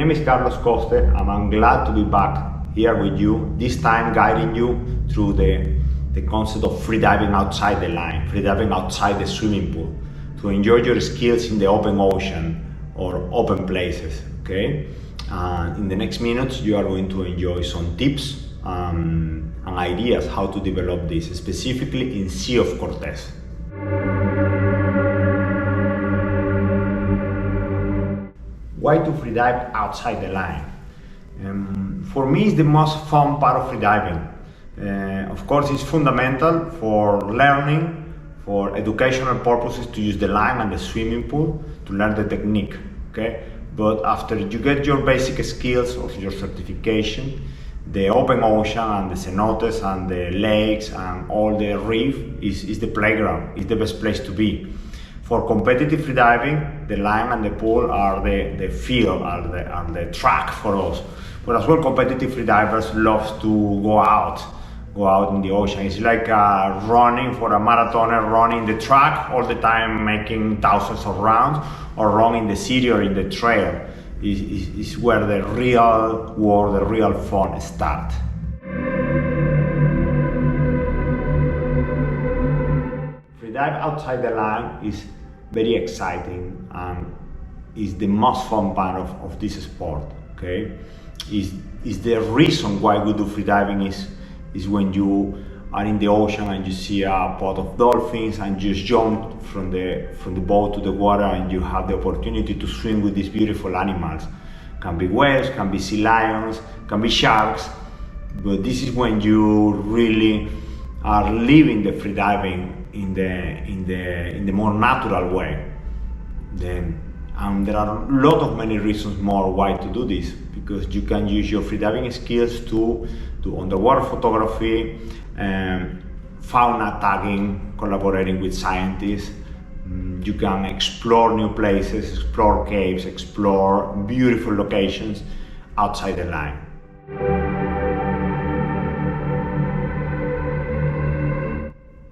name is Carlos Coste, and I'm glad to be back here with you, this time guiding you through the concept of freediving outside the line, freediving outside the swimming pool, to enjoy your skills in the open ocean or open places, okay? In the next minutes, you are going to enjoy some tips and ideas how to develop this, specifically in Sea of Cortez. Why to freedive outside the line? For me, it's the most fun part of freediving. Of course, it's fundamental for learning, for educational purposes, to use the line and the swimming pool to learn the technique, okay? But after you get your basic skills of your certification, the open ocean and the cenotes and the lakes and all the reef is the playground, is the best place to be. For competitive freediving, the line and the pool are the field, are the track for us. But as well, competitive freedivers love to go out in the ocean. It's like running for a marathoner, running the track all the time, making thousands of rounds, or running the city or in the trail. Is where the real world, the real fun starts. Freedive outside the line is very exciting and is the most fun part of this sport, okay? Is the reason why we do freediving is when you are in the ocean and you see a pod of dolphins and you just jump from the boat to the water and you have the opportunity to swim with these beautiful animals. Can be whales, can be sea lions, can be sharks, but this is when you really are living the freediving in the more natural way. Then there are a lot of many reasons more why to do this, because you can use your freediving skills to underwater photography, fauna tagging, collaborating with scientists. You can explore new places, explore caves, explore beautiful locations outside the line.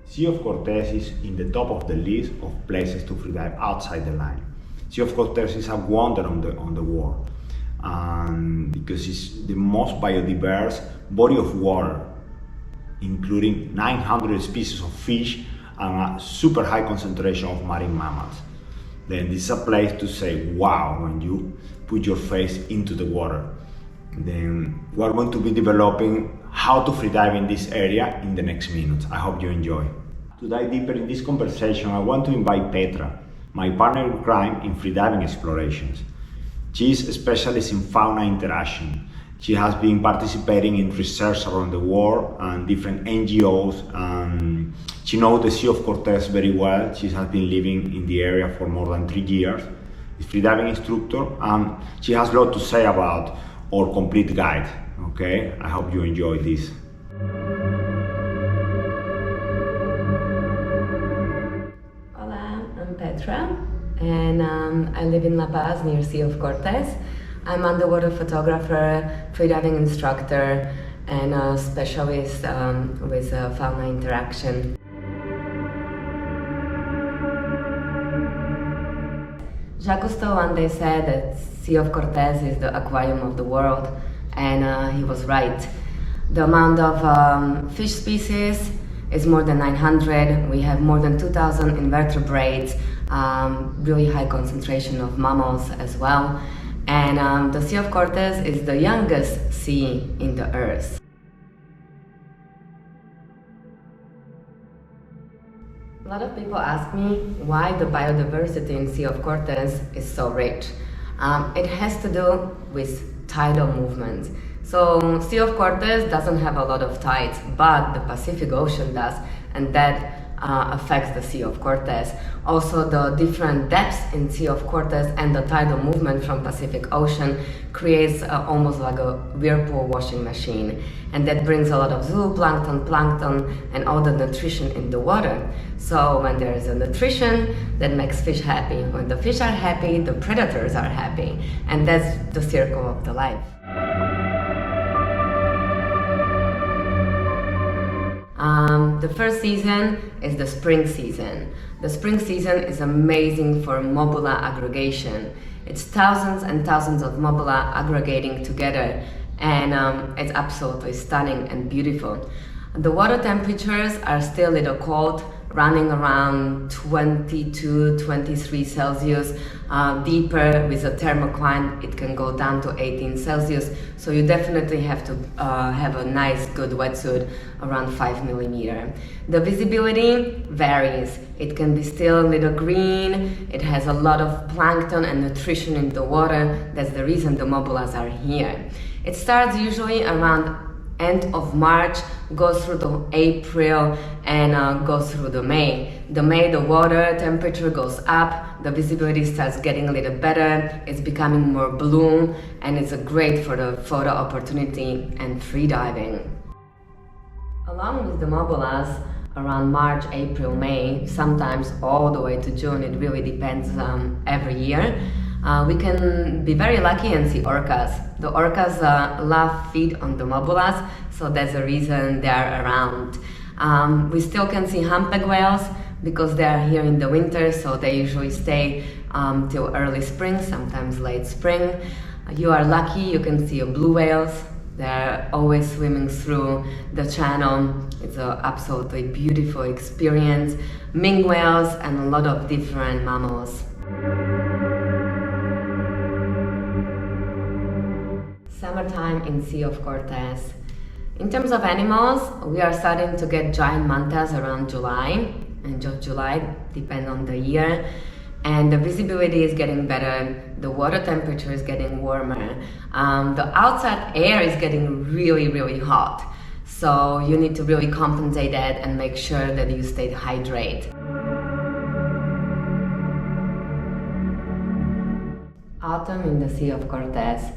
Sea of Cortez is in the top of the list of places to freedive outside the line. Sea of Cortez is a wonder on the world, because it's the most biodiverse body of water, including 900 species of fish and a super high concentration of marine mammals. Then this is a place to say wow when you put your face into the water. Then we're going to be developing how to freedive in this area in the next minutes. I hope you enjoy. To dive deeper in this conversation, I want to invite Petra, my partner in crime in freediving explorations. She is a specialist in fauna interaction. She has been participating in research around the world and different NGOs, and she knows the Sea of Cortez very well. She has been living in the area for more than 3 years. She's a freediving instructor, and she has a lot to say about our complete guide, okay? I hope you enjoy this. Hola, I'm Petra, and I live in La Paz near Sea of Cortez. I'm underwater photographer, freediving instructor, and a specialist with fauna interaction. Jacques Cousteau one day said that Sea of Cortez is the aquarium of the world, and he was right. The amount of fish species is more than 900. We have more than 2,000 invertebrates, really high concentration of mammals as well. And the Sea of Cortez is the youngest sea in the Earth. A lot of people ask me why the biodiversity in Sea of Cortez is so rich. It has to do with tidal movements. So Sea of Cortez doesn't have a lot of tides, but the Pacific Ocean does, and that affects the Sea of Cortez. Also, the different depths in Sea of Cortez and the tidal movement from Pacific Ocean creates almost like a whirlpool washing machine, and that brings a lot of zooplankton, plankton, and all the nutrition in the water. So when there is a nutrition, that makes fish happy. When the fish are happy, the predators are happy, and that's the circle of the life. The first season is the spring season. The spring season is amazing for mobula aggregation. It's thousands and thousands of mobula aggregating together, and it's absolutely stunning and beautiful. The water temperatures are still a little cold, running around 22, 23 Celsius. Deeper with a thermocline, it can go down to 18 Celsius. So you definitely have to have a nice, good wetsuit around 5 millimeter. The visibility varies. It can be still a little green. It has a lot of plankton and nutrition in the water. That's the reason the mobulas are here. It starts usually around end of March, goes through the April, and goes through the May. The May, the water temperature goes up, the visibility starts getting a little better, it's becoming more blue, and it's great for the photo opportunity and free diving. Along with the mobulas, around March, April, May, sometimes all the way to June, it really depends every year. We can be very lucky and see orcas. The orcas love feed on the mobulas, so that's the reason they are around. We still can see humpback whales because they are here in the winter, so they usually stay till early spring, sometimes late spring. You are lucky, you can see blue whales. They're always swimming through the channel. It's an absolutely beautiful experience. Minke whales and a lot of different mammals. Summertime in Sea of Cortez. In terms of animals, we are starting to get giant mantas around July, end of July, depend on the year, and the visibility is getting better, the water temperature is getting warmer, the outside air is getting really, really hot, so you need to really compensate that and make sure that you stay hydrated. Autumn in the Sea of Cortez.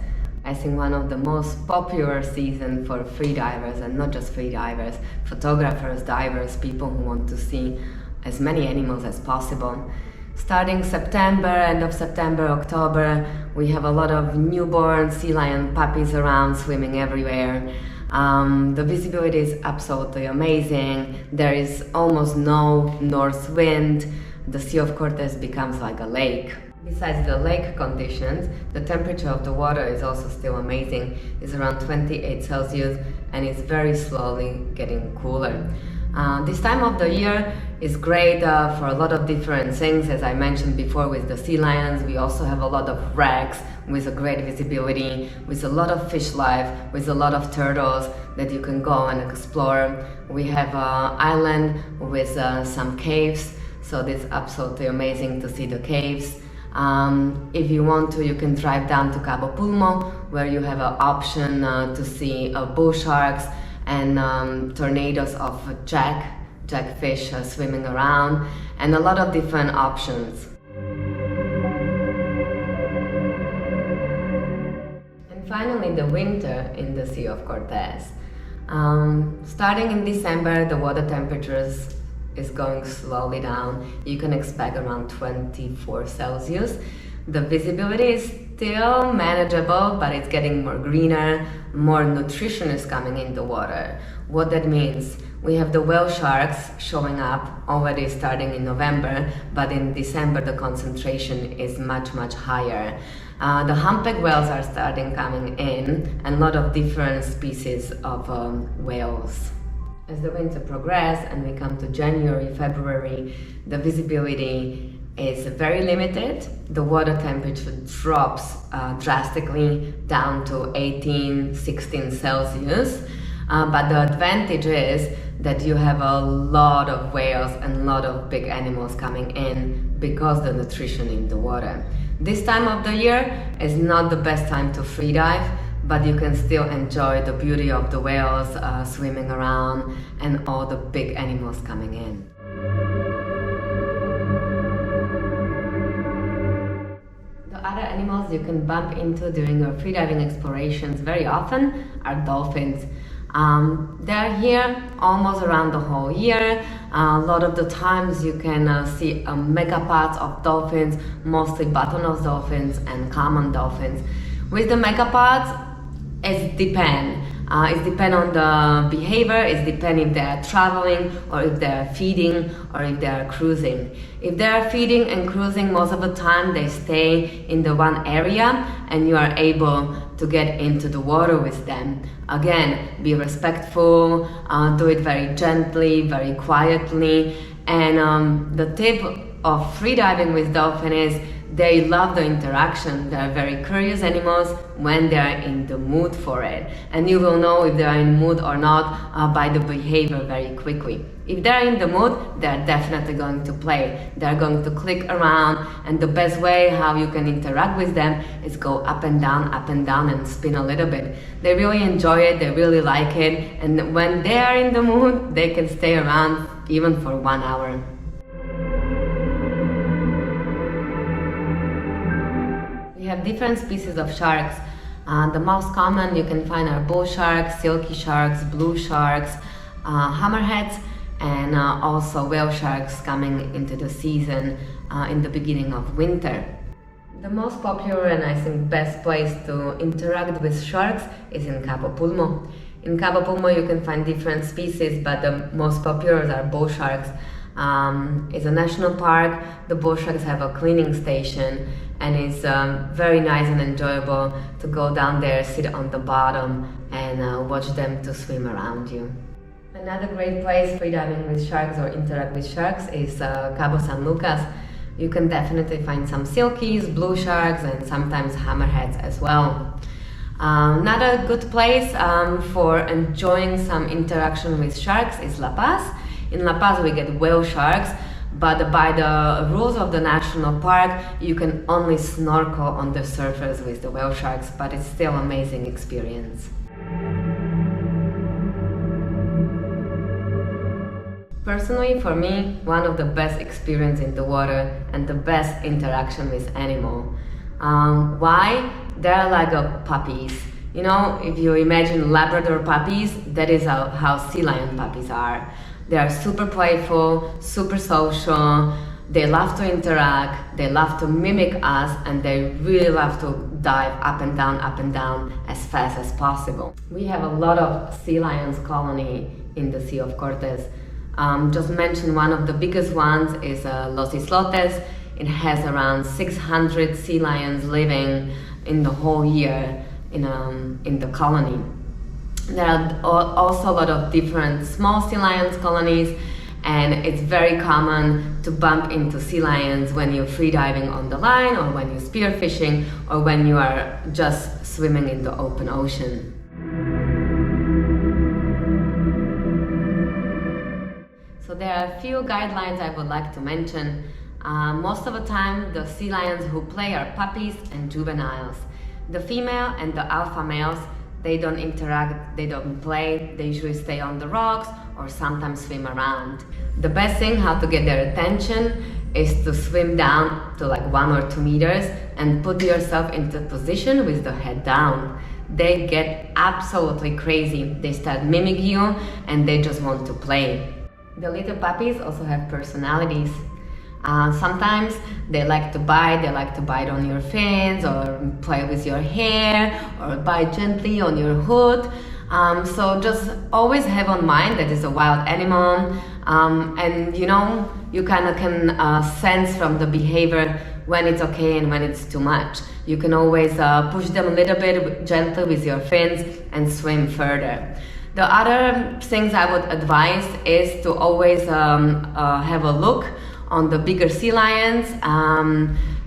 I think one of the most popular seasons for freedivers, and not just freedivers, photographers, divers, people who want to see as many animals as possible. Starting September, end of September, October, we have a lot of newborn sea lion puppies around, swimming everywhere. The visibility is absolutely amazing. There is almost no north wind. The Sea of Cortez becomes like a lake. Besides the lake conditions, the temperature of the water is also still amazing. It's around 28 Celsius and it's very slowly getting cooler. This time of the year is great for a lot of different things. As I mentioned before with the sea lions, we also have a lot of wrecks with a great visibility, with a lot of fish life, with a lot of turtles that you can go and explore. We have an island with some caves, so it's absolutely amazing to see the caves. If you want to, you can drive down to Cabo Pulmo, where you have an option to see bull sharks and tornadoes of jackfish swimming around, and a lot of different options. And finally, the winter in the Sea of Cortez. Starting in December, the water temperatures is going slowly down. You can expect around 24 Celsius. The visibility is still manageable, but it's getting more greener, more nutrition is coming in the water. What that means, we have the whale sharks showing up already starting in November, but in December the concentration is much, much higher. The humpback whales are starting coming in, and a lot of different species of whales. As the winter progresses and we come to January, February, the visibility is very limited. The water temperature drops drastically down to 18, 16 Celsius. But the advantage is that you have a lot of whales and a lot of big animals coming in because the nutrition in the water. This time of the year is not the best time to free dive, but you can still enjoy the beauty of the whales swimming around and all the big animals coming in. The other animals you can bump into during your freediving explorations very often are dolphins. They're here almost around the whole year. A lot of the times you can see megapods of dolphins, mostly bottlenose dolphins and common dolphins. With the megapods, it depends. It depends on the behavior, it depends if they are traveling or if they are feeding or if they are cruising. If they are feeding and cruising, most of the time they stay in the one area and you are able to get into the water with them. Again, be respectful, do it very gently, very quietly. And the tip of freediving with dolphin is they love the interaction. They are very curious animals when they are in the mood for it. And you will know if they are in the mood or not by the behavior very quickly. If they are in the mood, they are definitely going to play. They are going to click around, and the best way how you can interact with them is go up and down and spin a little bit. They really enjoy it, they really like it, and when they are in the mood, they can stay around even for 1 hour. We have different species of sharks. The most common you can find are bull sharks, silky sharks, blue sharks, hammerheads, and also whale sharks coming into the season in the beginning of winter. The most popular and I think best place to interact with sharks is in Cabo Pulmo. In Cabo Pulmo you can find different species, but the most popular are bull sharks. It's a national park. The bull sharks have a cleaning station, and it's very nice and enjoyable to go down there, sit on the bottom and watch them to swim around you. Another great place freediving with sharks or interact with sharks is Cabo San Lucas. You can definitely find some silkies, blue sharks, and sometimes hammerheads as well. Another good place for enjoying some interaction with sharks is La Paz. In La Paz we get whale sharks, but by the rules of the national park you can only snorkel on the surface with the whale sharks, but it's still an amazing experience. Personally, for me, one of the best experience in the water and the best interaction with animal. Why? They're like puppies. You know, if you imagine Labrador puppies, that is how sea lion puppies are. They are super playful, super social, they love to interact, they love to mimic us, and they really love to dive up and down as fast as possible. We have a lot of sea lions colony in the Sea of Cortez. Just mention one of the biggest ones is Los Islotes. It has around 600 sea lions living in the whole year in the colony. There are also a lot of different small sea lions colonies, and it's very common to bump into sea lions when you're freediving on the line or when you're spearfishing or when you are just swimming in the open ocean. So there are a few guidelines I would like to mention. Most of the time the sea lions who play are puppies and juveniles. The female and the alpha males, they don't interact, they don't play, they usually stay on the rocks or sometimes swim around. The best thing how to get their attention is to swim down to like 1 or 2 meters and put yourself into position with the head down. They get absolutely crazy. They start mimicking you and they just want to play. The little puppies also have personalities. Sometimes they like to bite on your fins or play with your hair or bite gently on your hood. So just always have on mind that it's a wild animal, and you know, you kind of can sense from the behavior when it's okay and when it's too much. You can always push them a little bit gently with your fins and swim further. The other things I would advise is to always have a look on the bigger sea lions,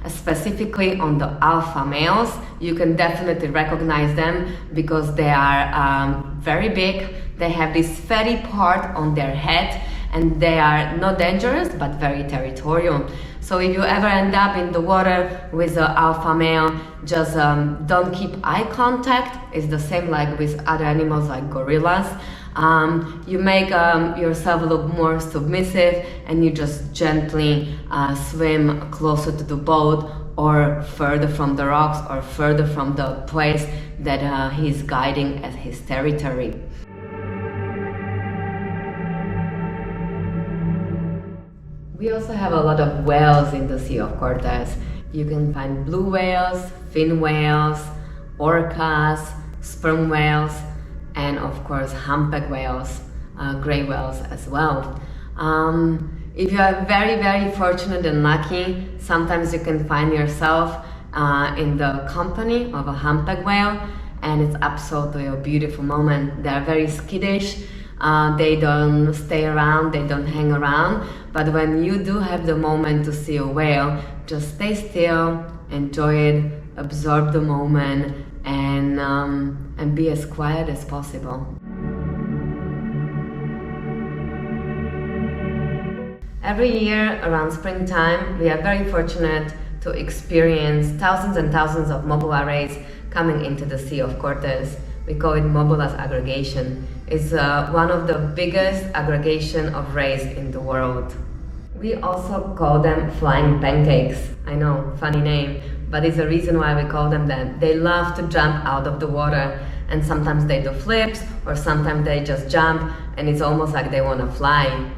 specifically on the alpha males. You can definitely recognize them because they are very big. They have this fatty part on their head and they are not dangerous but very territorial. So if you ever end up in the water with an alpha male, just don't keep eye contact. It's the same like with other animals like gorillas. You make yourself look more submissive and you just gently swim closer to the boat or further from the rocks or further from the place that he's guiding as his territory. We also have a lot of whales in the Sea of Cortez. You can find blue whales, fin whales, orcas, sperm whales, and of course humpback whales, gray whales as well. If you are very fortunate and lucky, sometimes you can find yourself in the company of a humpback whale, and it's absolutely a beautiful moment. They are very skittish, they don't stay around, they don't hang around, but when you do have the moment to see a whale, just stay still, enjoy it, absorb the moment, and be as quiet as possible. Every year around springtime, we are very fortunate to experience thousands and thousands of Mobula rays coming into the Sea of Cortez. We call it Mobula's aggregation. It's one of the biggest aggregation of rays in the world. We also call them flying pancakes. I know, funny name, but it's a reason why we call them that. They love to jump out of the water, and sometimes they do flips, or sometimes they just jump, and it's almost like they want to fly.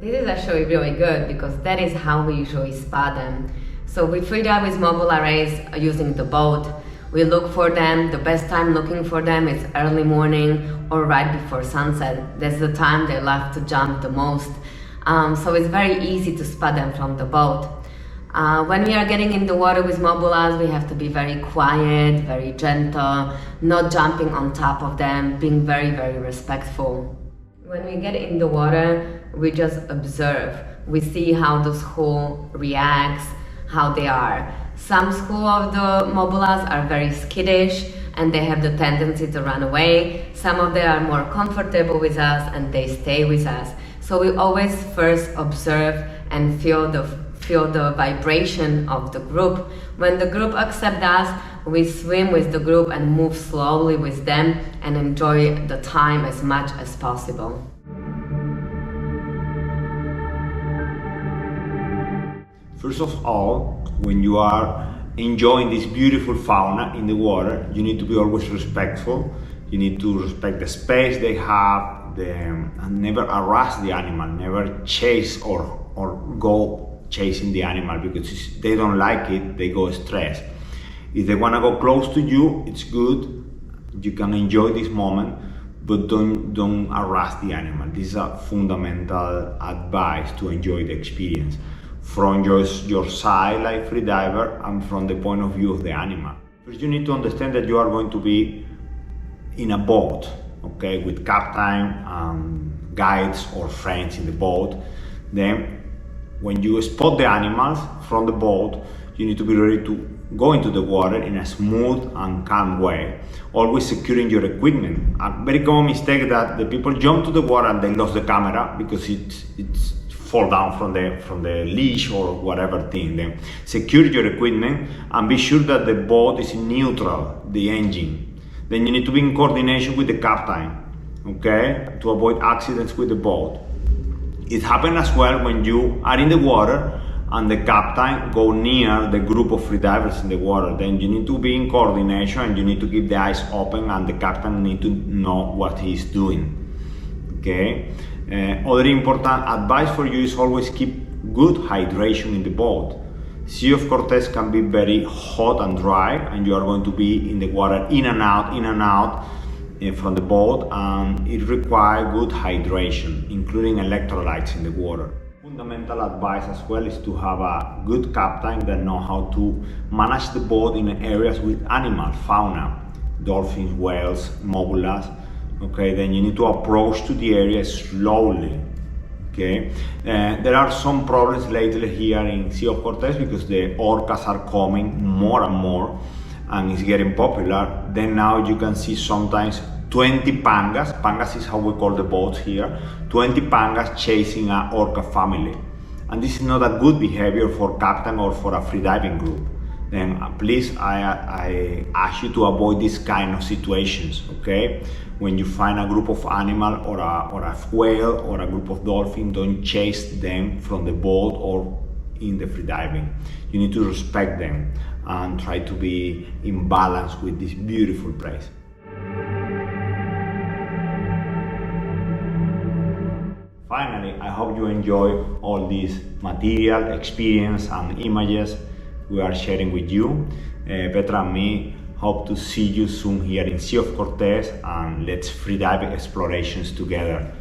This is actually really good because that is how we usually spot them. So we freedive with Mobula rays using the boat. We look for them. The best time looking for them is early morning or right before sunset. That's the time they love to jump the most. So it's very easy to spot them from the boat. When we are getting in the water with Mobulas, we have to be very quiet, very gentle, not jumping on top of them, being very respectful. When we get in the water, we just observe. We see how the school reacts, how they are. Some school of the Mobulas are very skittish and they have the tendency to run away. Some of them are more comfortable with us and they stay with us. So we always first observe and feel the vibration of the group. When the group accepts us, we swim with the group and move slowly with them and enjoy the time as much as possible. First of all, when you are enjoying this beautiful fauna in the water, you need to be always respectful. You need to respect the space they have, and never harass the animal, never chase or go chasing the animal, because if they don't like it, they go stressed. If they want to go close to you, it's good. You can enjoy this moment, but don't harass the animal. This is a fundamental advice to enjoy the experience from your side, like freediver, and from the point of view of the animal. First, you need to understand that you are going to be in a boat, okay, with captain, guides or friends in the boat. Then, when you spot the animals from the boat, you need to be ready to go into the water in a smooth and calm way, always securing your equipment. A very common mistake that the people jump to the water and they lost the camera because it's fall down from the leash or whatever thing. Then secure your equipment and be sure that the boat is in neutral, the engine. Then you need to be in coordination with the captain, okay, to avoid accidents with the boat. It happens as well when you are in the water and the captain go near the group of freedivers in the water. Then you need to be in coordination and you need to keep the eyes open, and the captain need to know what he's doing. Okay. Other important advice for you is always keep good hydration in the boat. Sea of Cortez can be very hot and dry, and you are going to be in the water in and out from the boat, and it requires good hydration, including electrolytes in the water. Fundamental advice as well is to have a good captain that knows how to manage the boat in areas with animal fauna, dolphins, whales, mobulas. Okay, then you need to approach to the area slowly. Okay, there are some problems lately here in Sea of Cortez because the orcas are coming more and more, and it's getting popular. Then now you can see sometimes 20 pangas. Pangas is how we call the boats here. 20 pangas chasing an orca family, and this is not a good behavior for captain or for a freediving group. Then please, I ask you to avoid this kind of situations. Okay, when you find a group of animal or a whale or a group of dolphins, don't chase them from the boat or in the freediving. You need to respect them and try to be in balance with this beautiful place. Finally, I hope you enjoy all this material, experience and images we are sharing with you. Petra and me hope to see you soon here in Sea of Cortez, and let's freedive explorations together.